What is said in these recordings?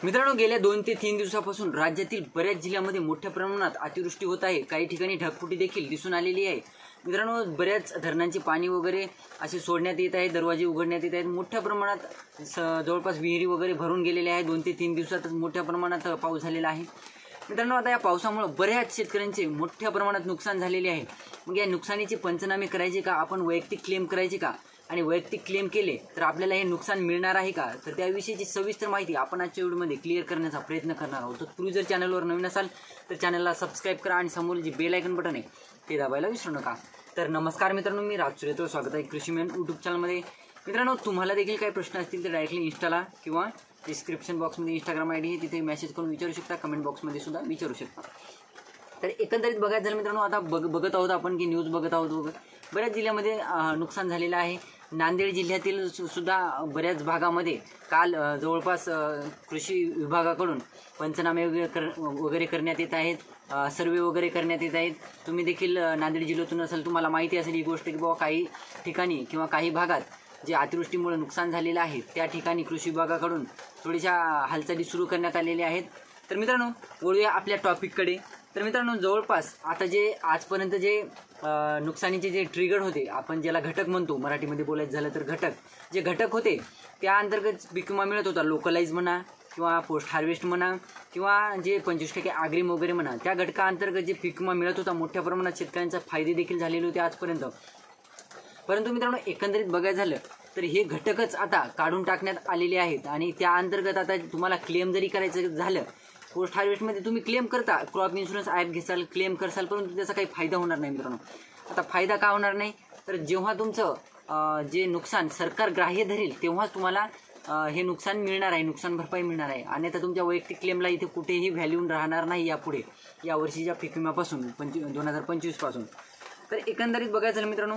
मित्रांनो, गेल्या 2 ते 3 दिवसापासून राज्यातील बऱ्याच जिल्ह्यांमध्ये मोठ्या प्रमाणात अतिवृष्टी होत आहे। काही ठिकाणी ढगफुटी देखील दिसून आलेली आहे। मित्रांनो, बऱ्याच धरणांचे पाणी वगैरे असे सोडण्यात येत आहे, दरवाजे उघडण्यात येत आहेत। मोठ्या प्रमाणात जवळपास विहिरी वगैरे भरून गेलेले आहे। 2 ते 3 दिवसातच मोठ्या प्रमाणात पाऊस झालेला आहे। मित्रांनो, आता या पावसामुळे बऱ्याच शेतकऱ्यांचे मोठ्या प्रमाणात नुकसान झालेले आहे। मग या नुकसानीचे पंचनामे करायचे का, आपण वैयक्तिक क्लेम करायचे का, आणि वैयक्तिक क्लेम केले तर आपल्याला हे नुकसान मिळणार आहे का, तर त्याविषयीची सविस्तर माहिती आपण आजच्या व्हिडिओमध्ये क्लिअर करण्याचा प्रयत्न करणार आहोत। तर तुम्ही जर चॅनलवर नवीन असाल तर चॅनलला सबस्क्राईब करा आणि समोर जे बेल आयकॉन बटन आहे ते दाबायला विसरू नका। तर नमस्कार मित्रांनो, मी राज सुरेत्र स्वागत आहे कृषीमॅन यूट्यूब चॅनलमध्ये। मित्रांनो, तुम्हाला देखील काही प्रश्न असतील तर डायरेक्टली इंस्टाला किंवा डिस्क्रिप्शन बॉक्समध्ये इंस्टाग्राम आयडी आहे, तिथे मेसेज करून विचारू शकता, कमेंट बॉक्समध्ये सुद्धा विचारू शकता। तर एकंदरीत बघायचं झालं मित्रांनो, आता बघत आहोत आपण की न्यूज बघत आहोत, बऱ्याच जिल्ह्यामध्ये नुकसान झालेलं आहे। नांदेड जिल्ह्यातील सुद्धा बऱ्याच भागामध्ये काल जवळपास कृषी विभागाकडून पंचनामे वगैरे करण्यात येत आहेत, सर्वे वगैरे करण्यात येत आहेत। तुम्ही देखील नांदेड जिल्ह्यातून असेल, तुम्हाला माहिती असेल ही गोष्ट की बाबा काही ठिकाणी किंवा काही भागात जे अतिवृष्टीमुळे नुकसान झालेलं आहे त्या ठिकाणी कृषी विभागाकडून थोड्याशा हालचाली सुरू करण्यात आलेल्या आहेत। तर मित्रांनो, वळूया आपल्या टॉपिककडे। तर मित्रांनो, जवळपास आता जे आजपर्यंत जे नुकसानीचे जे ट्रिगर होते, आपण ज्याला घटक म्हणतो, मराठीमध्ये बोलायचं झालं तर घटक, जे घटक होते त्या अंतर्गत पीक विमा मिळत होता, लोकलाइज म्हणा किंवा पोस्ट हार्वेस्ट म्हणा किंवा जे 25% अग्रिम वगैरे म्हणा, त्या घटकाअंतर्गत जे पीक विमा मिळत होता, मोठ्या प्रमाणात शेतकऱ्यांचा फायदे देखील झालेले होते आजपर्यंत। परंतु मित्रांनो, एकंदरीत बघायचं झालं तर हे घटकच आता काढून टाकण्यात आलेले आहेत आणि त्या अंतर्गत आता तुम्हाला क्लेम जरी करायचं झालं, पोस्ट हार्वेस्टमध्ये तुम्ही क्लेम करता, क्रॉप इन्शुरन्स ॲप घेसाल, क्लेम करसाल, परंतु त्याचा काही फायदा होणार नाही मित्रांनो। आता फायदा का होणार नाही, तर जेव्हा तुमचं जे नुकसान सरकार ग्राह्य धरेल तेव्हाच तुम्हाला हे नुकसान मिळणार आहे, नुकसान भरपाई मिळणार आहे। अन्यथा तुमच्या वैयक्तिक क्लेमला इथे कुठेही व्हॅल्यू राहणार नाही यापुढे, या वर्षीच्या पीक विम्यापासून 2025 पासून। तर एकंदरीत बघायचं झालं मित्रांनो,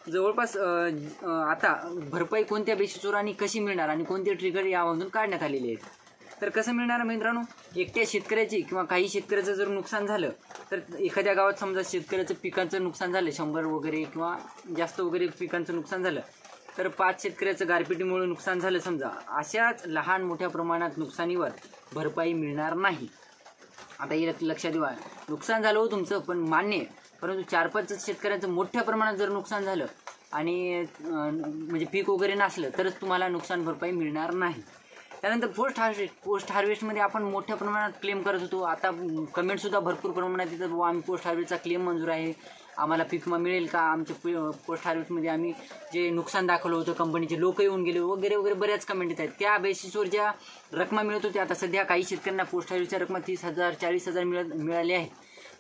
जवळपास आता भरपाई कोणत्या बेसिसवर आणि कशी मिळणार आणि कोणते ट्रिगर यामधून काढण्यात आलेले आहेत। तर कसं मिळणार मित्रांनो, एकट्या शेतकऱ्याची किंवा काही शेतकऱ्याचं जर नुकसान झालं तर एखाद्या गावात समजा शेतकऱ्याचं पिकांचं नुकसान झालं, 100 वगैरे किंवा जास्त वगैरे पिकांचं नुकसान झालं, तर 5 शेतकऱ्याचं गारपिटीमुळे नुकसान झालं समजा, अशाच लहान मोठ्या प्रमाणात नुकसानीवर भरपाई मिळणार नाही। आता हे लक्षात ठेवा, नुकसान झालं हो तुमचं पण मान्य आहे, परंतु 4-5 शेतकऱ्यांचं मोठ्या प्रमाणात जर नुकसान झालं आणि म्हणजे पीक वगैरे नसलं तरच तुम्हाला नुकसान भरपाई मिळणार नाही। त्यानंतर पोस्ट हार्वेस्टमध्ये आपण मोठ्या प्रमाणात क्लेम करत होतो। आता कमेंटसुद्धा भरपूर प्रमाणात येतात, व आम्ही पोस्ट हार्वेस्टचा क्लेम मंजूर आहे, आम्हाला पीक विमा मिळेल का, आमच्या पोस्ट हार्वेस्टमध्ये आम्ही जे नुकसान दाखवलं होतं कंपनीचे लोक येऊन गेले वगैरे वगैरे बऱ्याच कमेंट येत आहेत। त्या बेसिसवर ज्या रकमा मिळत होत्या, आता सध्या काही शेतकऱ्यांना पोस्ट हार्वेस्टच्या रकमा 30,000 40,000 मिळाली आहे,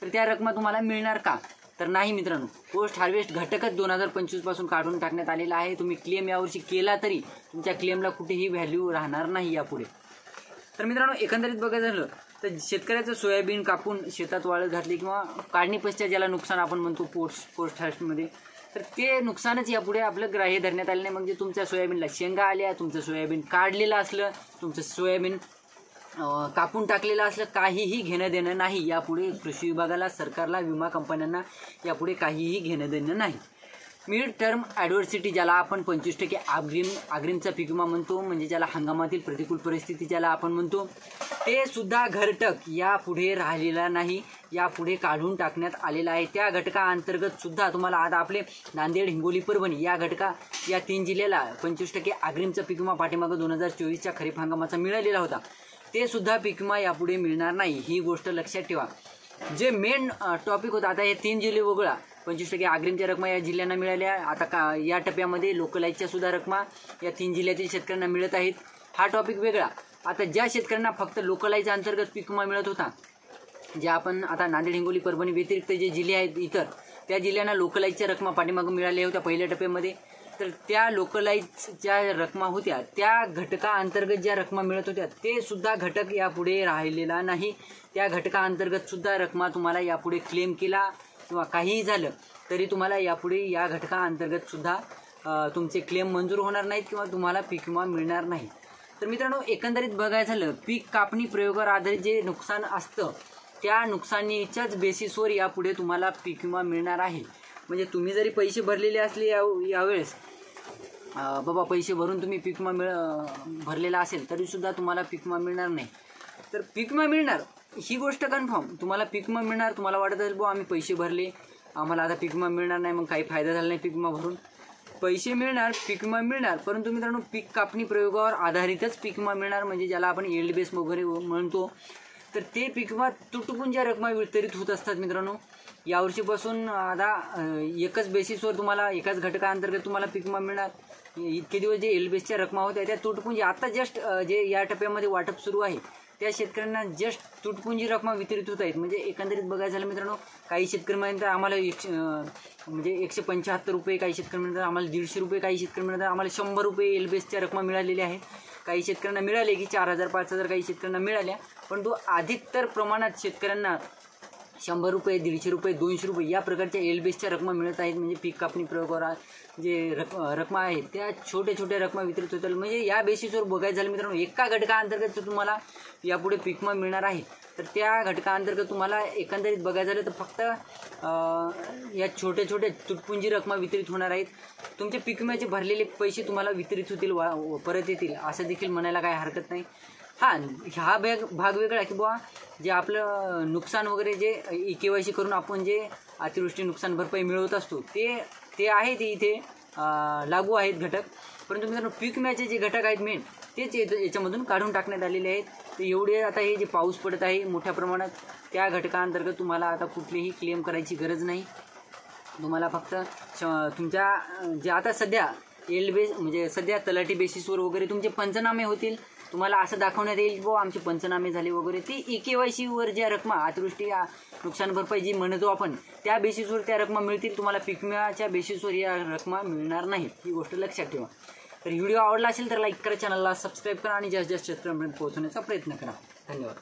तर त्या रकमा तुम्हाला मिळणार का, तर नाही मित्रांनो। पोस्ट हार्वेस्ट घटकच 2025 पासून काढून टाकण्यात आलेला आहे। तुम्ही क्लेम यावर्षी केला तरी तुमच्या क्लेमला कुठेही व्हॅल्यू राहणार नाही यापुढे। तर मित्रांनो, एकंदरीत बघायचं झालं तर शेतकऱ्याचं सोयाबीन कापून शेतात वाळत घातली किंवा काढणी पश्चात ज्याला नुकसान आपण म्हणतो पोस्ट हार्वेस्टमध्ये, तर ते नुकसानच यापुढे आपलं ग्राह्य धरण्यात आले नाही। म्हणजे तुमच्या सोयाबीनला शेंगा आल्या, तुमचं सोयाबीन काढलेलं असलं, तुमचं सोयाबीन कापून टाकलेलं असलं, काहीही घेणं देणं नाही यापुढे कृषी विभागाला, सरकारला, विमा कंपन्यांना यापुढे काहीही घेणं देणं नाही। मिड टर्म ॲडव्हर्सिटी ज्याला आपण 25% अग्रिमचा पीक विमा म्हणतो, म्हणजे ज्याला हंगामातील प्रतिकूल परिस्थिती ज्याला आपण म्हणतो, ते सुद्धा घटक यापुढे राहिलेला नाही, यापुढे काढून टाकण्यात आलेला आहे। त्या घटकाअंतर्गत सुद्धा तुम्हाला आता आपले नांदेड, हिंगोली, परभणी या 3 जिल्ह्याला 25% अग्रिमचा पीक विमा पाठीमागं 2024च्या खरीप हंगामाचा मिळालेला होता, ते सुद्धा पीक विमा यापुढे मिळणार नाही, ही गोष्ट लक्षात ठेवा। जे मेन टॉपिक होता, आता हे 3 जिल्हे वगळा, 25% अग्रिमच्या रकमा या जिल्ह्यांना मिळाल्या, आता या टप्प्यामध्ये लोकलाईजच्या सुद्धा रकमा या 3 जिल्ह्यातील शेतकऱ्यांना मिळत आहेत, हा टॉपिक वेगळा। आता ज्या शेतकऱ्यांना फक्त लोकलाईज अंतर्गत पीक विमा मिळत होता, जे आपण आता नांदेड, हिंगोली, परभणी व्यतिरिक्त जे जिल्हे आहेत इतर, त्या जिल्ह्यांना लोकलाईजच्या रकमा पाठीमागं मिळाल्या होत्या पहिल्या टप्प्यामध्ये, तर त्या लोकलाईजच्या रकमा होत्या, त्या घटकाअंतर्गत ज्या रकमा मिळत होत्या ते सुद्धा घटक यापुढे राहिलेला नाही। त्या घटकाअंतर्गत सुद्धा रकमा तुम्हाला यापुढे क्लेम केला किंवा काहीही झालं तरी तुम्हाला यापुढे या घटकाअंतर्गत सुद्धा तुमचे क्लेम मंजूर होणार नाहीत किंवा तुम्हाला पीक विमा मिळणार नाही। तर मित्रांनो, एकंदरीत बघायचं झालं, पीक कापणी प्रयोगावर आधारित जे नुकसान असतं त्या नुकसानीच्याच बेसिसवर यापुढे तुम्हाला पीक विमा मिळणार आहे। म्हणजे तुम्ही जरी पैसे भरलेले असले यावेळेस बाबा पैसे भरून तुम्ही पीक विमा भरलेला असेल तरीसुद्धा तुम्हाला पीक विमा मिळणार नाही. तर पीक विमा मिळणार ही गोष्ट कन्फर्म. तुम्हाला पीक विमा मिळणार. तुम्हाला वाटत असेल बुवा आम्ही पैसे भरले, आम्हाला आता पीक विमा मिळणार नाही, मग काही फायदा झाला नाही पीक विमा भरून. पैसे मिळणार, पीक विमा मिळणार, परंतु मित्रांनो पीक कापणी प्रयोगावर आधारितच पीक विमा मिळणार, म्हणजे ज्याला आपण यील्ड बेस वगैरे म्हणतो. तर ते पीक विमा तुटपुंज रकमा वितरित होत असतात मित्रांनो. यावर्षीपासून आता एकच बेसिसवर तुम्हाला एकाच घटकाअंतर्गत तुम्हाला पीक विमा मिळणार. इतके दिवस जे यील्ड बेसच्या रकमा होत्या त्या तुटपुंजी आता जस्ट जे या टप्प्यामध्ये वाटप सुरू आहे त्या शेतकऱ्यांना जस्ट तुटपुंजी रकमा वितरित होत आहेत. म्हणजे एकंदरीत बघायचं झालं मित्रांनो, काही शेतकरी म्हणतात आम्हाला म्हणजे 175 रुपये, काही शेतकरी म्हणतात आम्हाला 150 रुपये, काही शेतकरी म्हणतात आम्हाला 100 रुपये यील्ड बेसच्या रकमा मिळालेल्या आहेत. काही शेतकऱ्यांना मिळाले की 4000 5000 काही शेतकऱ्यांना मिळाल्या, पण तो अधिकतर प्रमाणात शेतकऱ्यांना 100 रुपये, 150 रुपये, 200 रुपये या प्रकारच्या यील्ड बेसच्या रकमा मिळत आहेत. म्हणजे पीक कापणी प्रयोगावर जे रकमा आहेत त्या छोट्या छोट्या रकमा वितरित होतात. म्हणजे या बेसिसवर बघायचं झालं मित्रांनो, एका घटकाअंतर्गत तुम्हाला यापुढे पीक विमा मिळणार आहे. तर त्या घटकाअंतर्गत तुम्हाला एकंदरीत बघायचं झालं तर फक्त या छोट्या छोट्या तुटपुंजी रकमा वितरित होणार आहेत. तुमचे पीक विम्याचे भरलेले पैसे तुम्हाला वितरित होतील, परत येतील असं देखील म्हणायला काही हरकत नाही. हा भाग वेगळा की बुवा जे आपलं नुकसान वगैरे जे KYC करून आपण जे अतिवृष्टी नुकसान भरपाई मिळवत असतो ते आहे ते इथे लागू आहेत घटक. परंतु मित्रांनो पीक विम्याचे जे घटक आहेत मेन तेच याच्यामधून काढून टाकण्यात आलेले आहेत. तर एवढे आता हे जे पाऊस पडत आहे मोठ्या प्रमाणात त्या घटकाअंतर्गत तुम्हाला आता कुठलीही क्लेम करायची गरज नाही. तुम्हाला फक्त तुमच्या जे आता सध्या यील्ड बेस म्हणजे सध्या तलाठी बेसिसवर वगैरे तुमचे पंचनामे होतील. तुम्हाला असं दाखवण्यात येईल की आमचे पंचनामे झाले वगैरे. ती KYCवर ज्या रकमा अतिवृष्टी नुकसान भरपाई जी म्हणतो आपण त्या बेसिसवर त्या रकमा मिळतील. तुम्हाला पीक विम्याच्या बेसिसवर या रकमा मिळणार नाहीत, ही गोष्ट लक्षात ठेवा. तर व्हिडिओ आवडला असेल तर लाईक करा, चॅनलला सबस्क्राईब करा आणि जास्तीत जास्त शेतकऱ्यांपर्यंत पोहोचवण्याचा प्रयत्न करा. धन्यवाद.